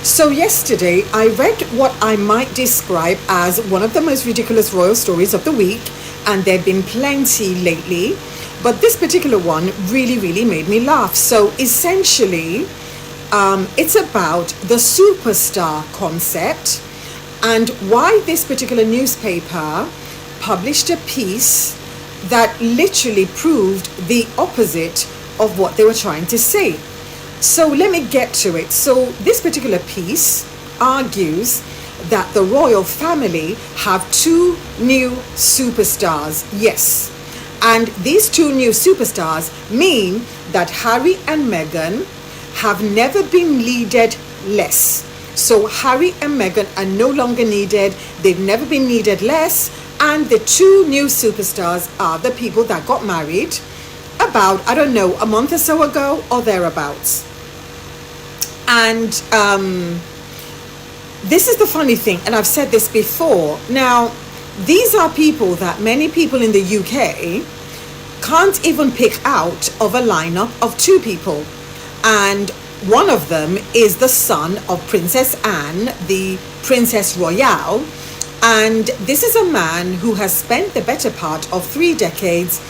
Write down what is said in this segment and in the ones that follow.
So yesterday I read what I might describe as one of the most ridiculous royal stories of the week, and there have been plenty lately, but this particular one really made me laugh. So essentially, it's about the superstar concept and why this particular newspaper published a piece that literally proved the opposite of what they were trying to say. So let me get to it. So this particular piece argues that the royal family have two new superstars. Yes. And these two new superstars mean that Harry and Meghan have never been needed less. So Harry and Meghan are no longer needed. They've never been needed less. And the two new superstars are the people that got married about, I don't know, a month or so ago or thereabouts. And this is the funny thing, and I've said this before. Now, these are people that many people in the UK can't even pick out of a lineup of two people. And one of them is the son of Princess Anne, the Princess Royale. And this is a man who has spent the better part of 3 decades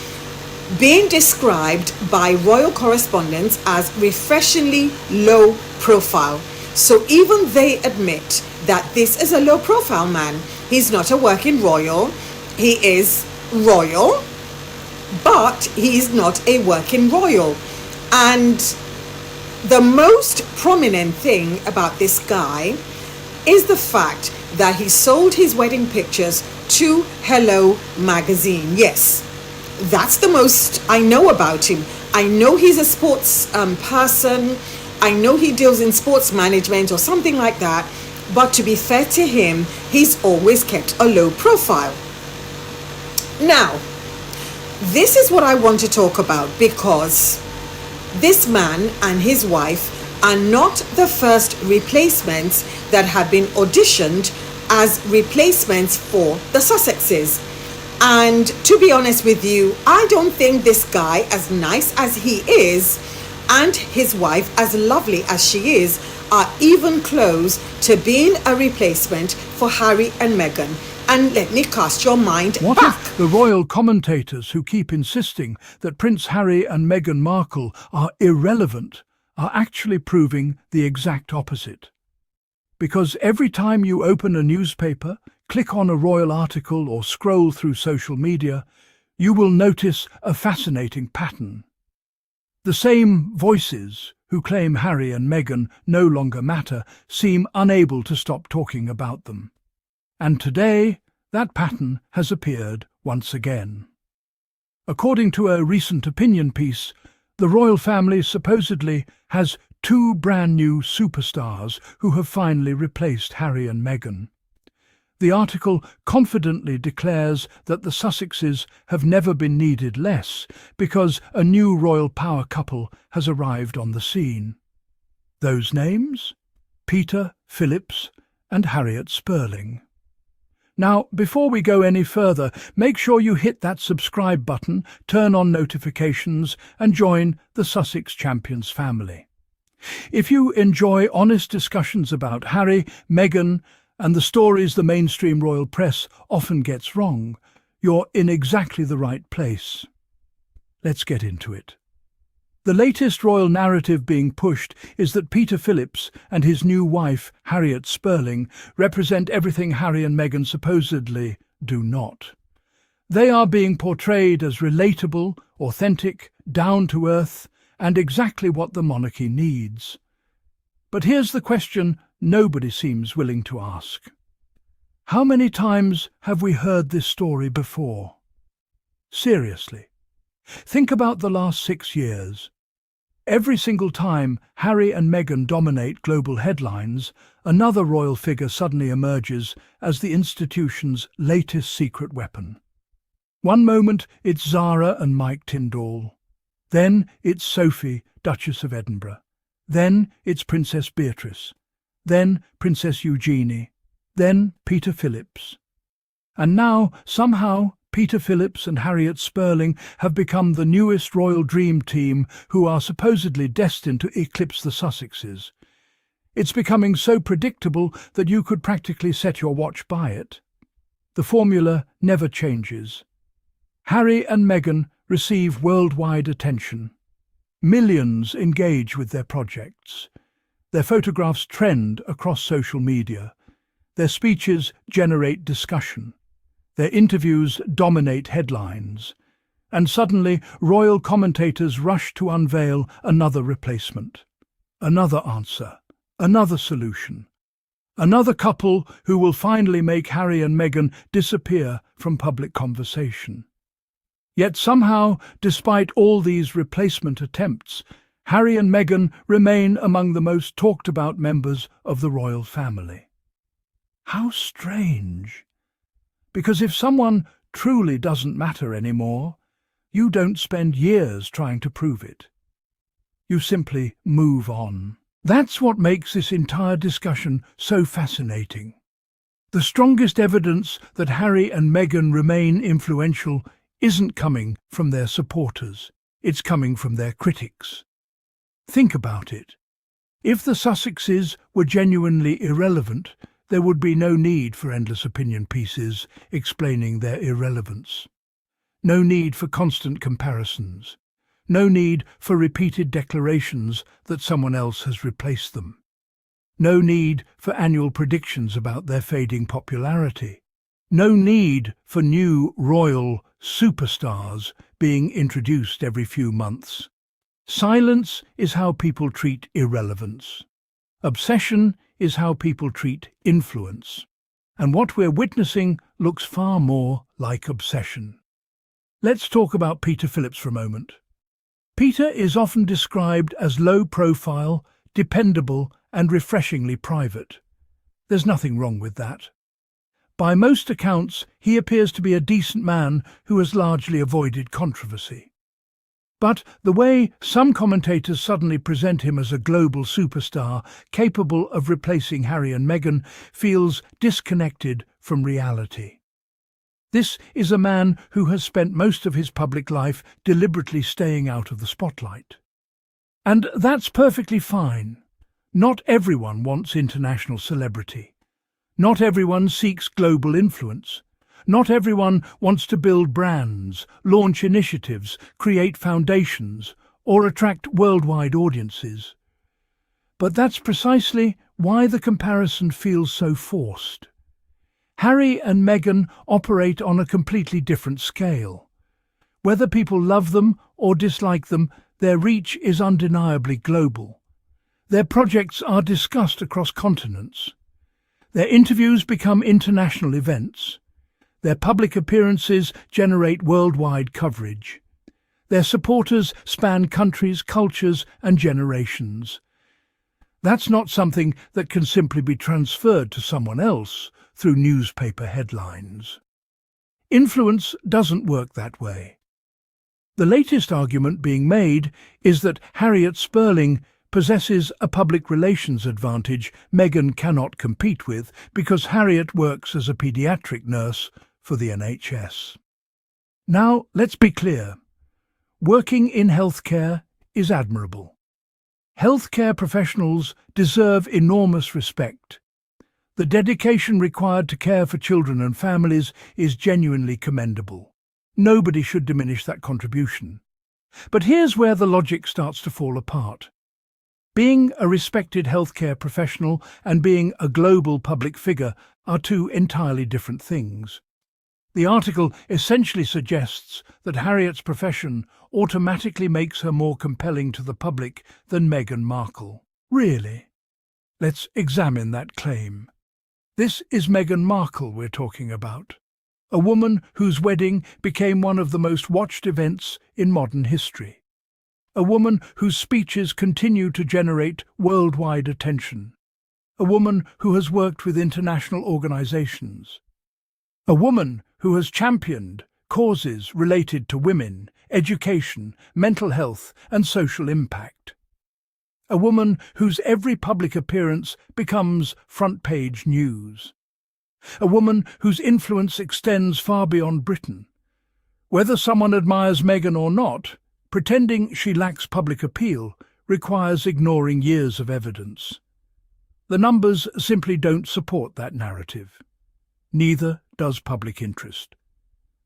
being described by royal correspondents as refreshingly low profile. So even they admit that this is a low profile man. He's not a working royal. He is royal, but he's not a working royal. And the most prominent thing about this guy is the fact that he sold his wedding pictures to Hello magazine. Yes, that's the most I know about him. I know he's a sports person. I know he deals in sports management or something like that. But to be fair to him, he's always kept a low profile. Now, this is what I want to talk about, because this man and his wife are not the first replacements that have been auditioned as replacements for the Sussexes. And to be honest with you, I don't think this guy, as nice as he is, and his wife, as lovely as she is, are even close to being a replacement for Harry and Meghan. And let me cast your mind What back. if the royal commentators who keep insisting that Prince Harry and Meghan Markle are irrelevant are actually proving the exact opposite? Because every time you open a newspaper, click on a royal article or scroll through social media, you will notice a fascinating pattern. The same voices who claim Harry and Meghan no longer matter seem unable to stop talking about them. And today, that pattern has appeared once again. According to a recent opinion piece, the royal family supposedly has two brand new superstars who have finally replaced Harry and Meghan. The article confidently declares that the Sussexes have never been needed less because a new royal power couple has arrived on the scene. Those names? Peter Phillips and Harriet Spurling. Now, before we go any further, make sure you hit that subscribe button, turn on notifications, and join the Sussex Champions family. If you enjoy honest discussions about Harry, Meghan, and the stories the mainstream royal press often gets wrong, you're in exactly the right place. Let's get into it. The latest royal narrative being pushed is that Peter Phillips and his new wife, Harriet Spurling, represent everything Harry and Meghan supposedly do not. They are being portrayed as relatable, authentic, down-to-earth, and exactly what the monarchy needs. But here's the question nobody seems willing to ask. How many times have we heard this story before? Seriously. Think about the last 6 years. Every single time Harry and Meghan dominate global headlines, another royal figure suddenly emerges as the institution's latest secret weapon. One moment it's Zara and Mike Tyndall. Then it's Sophie, Duchess of Edinburgh. Then it's Princess Beatrice. Then Princess Eugenie. Then Peter Phillips. And now, somehow, Peter Phillips and Harriet Spurling have become the newest royal dream team who are supposedly destined to eclipse the Sussexes. It's becoming so predictable that you could practically set your watch by it. The formula never changes. Harry and Meghan receive worldwide attention. Millions engage with their projects. Their photographs trend across social media. Their speeches generate discussion. Their interviews dominate headlines. And suddenly, royal commentators rush to unveil another replacement, another answer, another solution, another couple who will finally make Harry and Meghan disappear from public conversation. Yet somehow, despite all these replacement attempts, Harry and Meghan remain among the most talked about members of the royal family. How strange! Because if someone truly doesn't matter anymore, you don't spend years trying to prove it. You simply move on. That's what makes this entire discussion so fascinating. The strongest evidence that Harry and Meghan remain influential isn't coming from their supporters, it's coming from their critics. Think about it. If the Sussexes were genuinely irrelevant, there would be no need for endless opinion pieces explaining their irrelevance. No need for constant comparisons. No need for repeated declarations that someone else has replaced them. No need for annual predictions about their fading popularity. No need for new royal superstars being introduced every few months. Silence is how people treat irrelevance. Obsession is how people treat influence. And what we're witnessing looks far more like obsession. Let's talk about Peter Phillips for a moment. Peter is often described as low-profile, dependable, and refreshingly private. There's nothing wrong with that. By most accounts, he appears to be a decent man who has largely avoided controversy. But the way some commentators suddenly present him as a global superstar capable of replacing Harry and Meghan feels disconnected from reality. This is a man who has spent most of his public life deliberately staying out of the spotlight. And that's perfectly fine. Not everyone wants international celebrity. Not everyone seeks global influence. Not everyone wants to build brands, launch initiatives, create foundations, or attract worldwide audiences. But that's precisely why the comparison feels so forced. Harry and Meghan operate on a completely different scale. Whether people love them or dislike them, their reach is undeniably global. Their projects are discussed across continents. Their interviews become international events. Their public appearances generate worldwide coverage. Their supporters span countries, cultures, and generations. That's not something that can simply be transferred to someone else through newspaper headlines. Influence doesn't work that way. The latest argument being made is that Harriet Spurling possesses a public relations advantage Meghan cannot compete with because Harriet works as a paediatric nurse for the NHS. Now, let's be clear. Working in healthcare is admirable. Healthcare professionals deserve enormous respect. The dedication required to care for children and families is genuinely commendable. Nobody should diminish that contribution. But here's where the logic starts to fall apart. Being a respected healthcare professional and being a global public figure are two entirely different things. The article essentially suggests that Harriet's profession automatically makes her more compelling to the public than Meghan Markle. Really? Let's examine that claim. This is Meghan Markle we're talking about, a woman whose wedding became one of the most watched events in modern history, a woman whose speeches continue to generate worldwide attention, a woman who has worked with international organizations, a woman who has championed causes related to women, education, mental health, and social impact. A woman whose every public appearance becomes front-page news. A woman whose influence extends far beyond Britain. Whether someone admires Meghan or not, pretending she lacks public appeal requires ignoring years of evidence. The numbers simply don't support that narrative. Neither does public interest.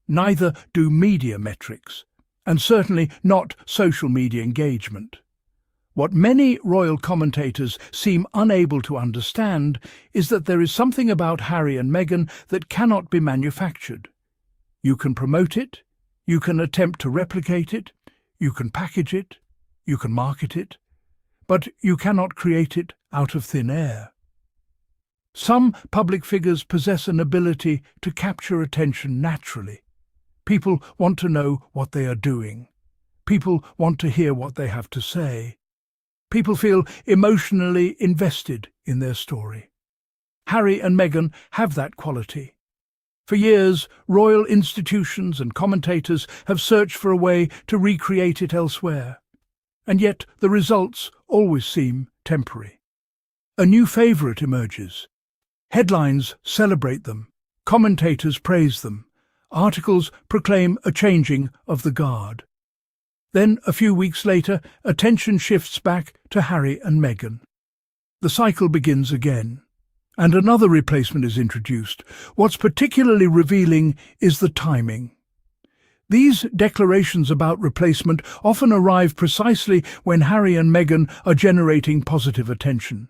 Neither do media metrics, and certainly not social media engagement. What many royal commentators seem unable to understand is that there is something about Harry and Meghan that cannot be manufactured. You can promote it, you can attempt to replicate it, you can package it, you can market it, but you cannot create it out of thin air. Some public figures possess an ability to capture attention naturally. People want to know what they are doing. People want to hear what they have to say. People feel emotionally invested in their story. Harry and Meghan have that quality. For years, royal institutions and commentators have searched for a way to recreate it elsewhere, and yet the results always seem temporary. A new favourite emerges. Headlines celebrate them, commentators praise them, articles proclaim a changing of the guard. Then, a few weeks later, attention shifts back to Harry and Meghan. The cycle begins again, and another replacement is introduced. What's particularly revealing is the timing. These declarations about replacement often arrive precisely when Harry and Meghan are generating positive attention.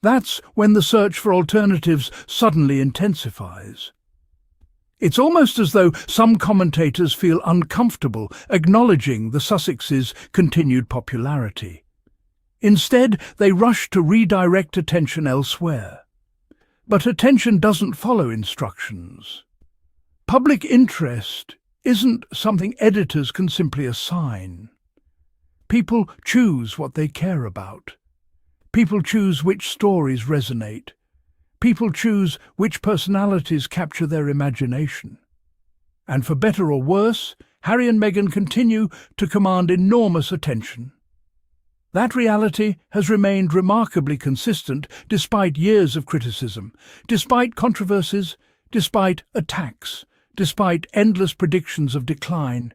That's when the search for alternatives suddenly intensifies. It's almost as though some commentators feel uncomfortable acknowledging the Sussexes' continued popularity. Instead, they rush to redirect attention elsewhere. But attention doesn't follow instructions. Public interest isn't something editors can simply assign. People choose what they care about. People choose which stories resonate. People choose which personalities capture their imagination. And for better or worse, Harry and Meghan continue to command enormous attention. That reality has remained remarkably consistent despite years of criticism, despite controversies, despite attacks, despite endless predictions of decline.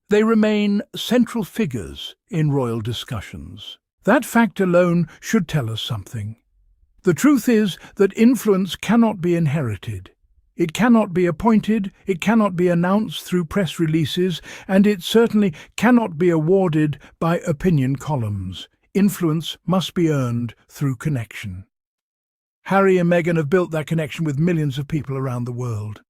They remain central figures in royal discussions. That fact alone should tell us something. The truth is that influence cannot be inherited. It cannot be appointed, it cannot be announced through press releases, and it certainly cannot be awarded by opinion columns. Influence must be earned through connection. Harry and Meghan have built that connection with millions of people around the world.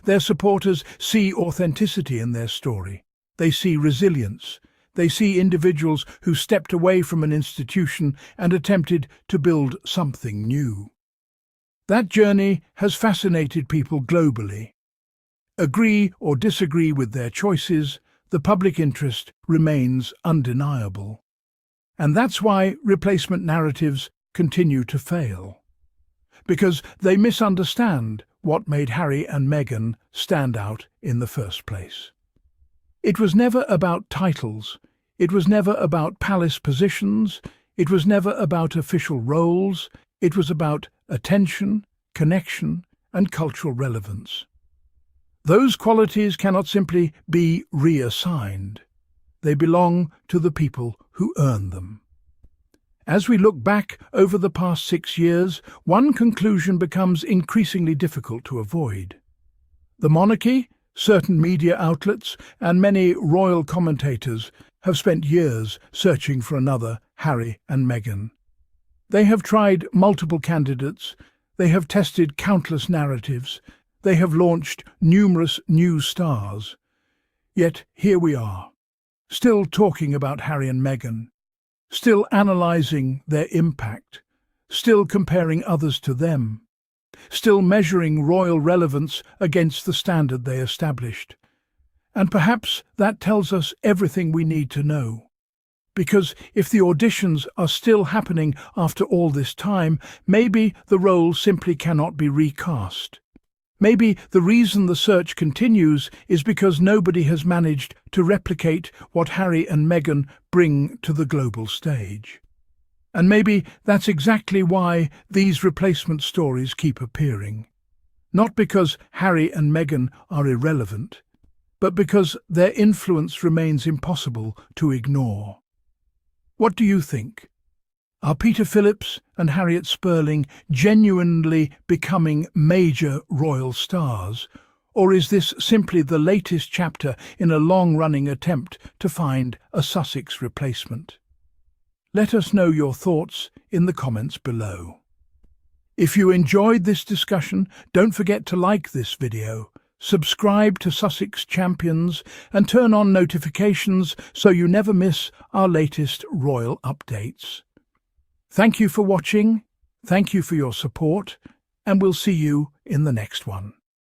Their supporters see authenticity in their story. They see resilience. They see individuals who stepped away from an institution and attempted to build something new. That journey has fascinated people globally. Agree or disagree with their choices, the public interest remains undeniable. And that's why replacement narratives continue to fail. Because they misunderstand what made Harry and Meghan stand out in the first place. It was never about titles, it was never about palace positions, it was never about official roles, it was about attention, connection, and cultural relevance. Those qualities cannot simply be reassigned. They belong to the people who earn them. As we look back over the past 6 years, one conclusion becomes increasingly difficult to avoid. The monarchy, certain media outlets, and many royal commentators have spent years searching for another Harry and Meghan. They have tried multiple candidates, they have tested countless narratives, they have launched numerous new stars. Yet here we are, still talking about Harry and Meghan, still analysing their impact, still comparing others to them, still measuring royal relevance against the standard they established. And perhaps that tells us everything we need to know. Because if the auditions are still happening after all this time, maybe the role simply cannot be recast. Maybe the reason the search continues is because nobody has managed to replicate what Harry and Meghan bring to the global stage. And maybe that's exactly why these replacement stories keep appearing. Not because Harry and Meghan are irrelevant, but because their influence remains impossible to ignore. What do you think? Are Peter Phillips and Harriet Spurling genuinely becoming major royal stars? Or is this simply the latest chapter in a long-running attempt to find a Sussex replacement? Let us know your thoughts in the comments below. If you enjoyed this discussion, don't forget to like this video, subscribe to Sussex Champions and turn on notifications so you never miss our latest royal updates. Thank you for watching, thank you for your support, and we'll see you in the next one.